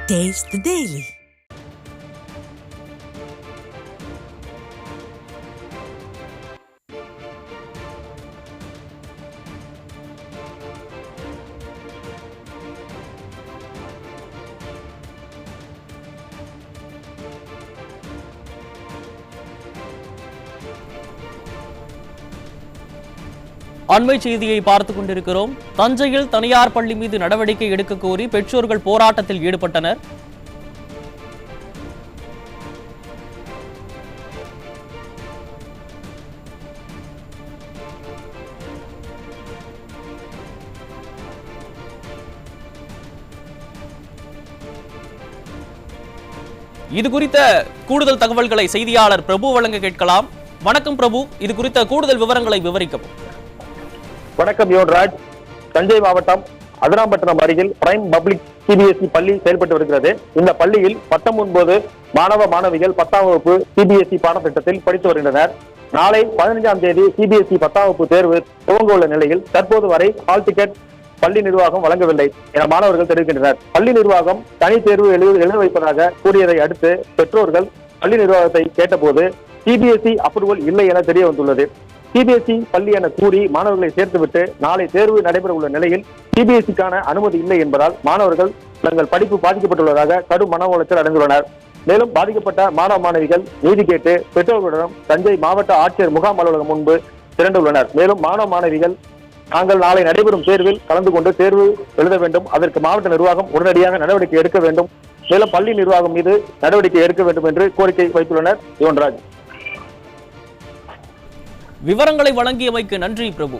Taste the Daily. அண்மை செய்தியை பார்த்துக் கொண்டிருக்கிறோம். தஞ்சையில் தனியார் பள்ளி மீது நடவடிக்கை எடுக்க கோரி பெற்றோர்கள் போராட்டத்தில் ஈடுபட்டனர். இது குறித்த கூடுதல் தகவல்களை செய்தியாளர் பிரபு வழங்க கேட்கலாம். வணக்கம் பிரபு, இது குறித்த கூடுதல் விவரங்களை விவரிக்கவும். வணக்கம் யோன்ராஜ். தஞ்சை மாவட்டம் அதிராம்பட்டினம் அருகில் பிரைம் பப்ளிக் சிபிஎஸ்இ பள்ளி செயல்பட்டு வருகிறது. இந்த பள்ளியில் 19 மாணவ மாணவிகள் 10ஆம் வகுப்பு சிபிஎஸ்இ பாடத்திட்டத்தில் படித்து வருகின்றனர். நாளை 15ஆம் தேதி சிபிஎஸ்இ 10ஆம் வகுப்பு தேர்வு துவங்க உள்ள நிலையில் தற்போது வரை ஹால் டிக்கெட் பள்ளி நிர்வாகம் வழங்கவில்லை என மாணவர்கள் தெரிவிக்கின்றனர். பள்ளி நிர்வாகம் தனி தேர்வு எழுத வைப்பதாக கூறியதை அடுத்து பெற்றோர்கள் பள்ளி நிர்வாகத்தை கேட்டபோது சிபிஎஸ்இ அப்ரூவல் இல்லை என தெரிய வந்துள்ளது. சிபிஎஸ்இ பள்ளி என கூறி மாணவர்களை சேர்த்துவிட்டு நாளை தேர்வு நடைபெற உள்ள நிலையில் சிபிஎஸ்இக்கான அனுமதி இல்லை என்பதால் மாணவர்கள் தங்கள் படிப்பு பாதிக்கப்பட்டுள்ளதாக கடும் மன உளைச்சல் அடைந்துள்ளனர். மேலும் பாதிக்கப்பட்ட மாணவ மாணவிகள் நீதி கேட்டு பெற்றோர்களுடன் தஞ்சை மாவட்ட ஆட்சியர் முகாம் அலுவலகம் முன்பு திரண்டுள்ளனர். மேலும் மாணவ மாணவிகள் நாங்கள் நாளை நடைபெறும் தேர்வில் கலந்து கொண்டு தேர்வு எழுத வேண்டும், அதற்கு மாவட்ட நிர்வாகம் உடனடியாக நடவடிக்கை எடுக்க வேண்டும், மேலும் பள்ளி நிர்வாகம் மீது நடவடிக்கை எடுக்க வேண்டும் என்று கோரிக்கை வைத்துள்ளனர். யோன்ராஜ், விவரங்களை வழங்கியமைக்கு நன்றி பிரபு.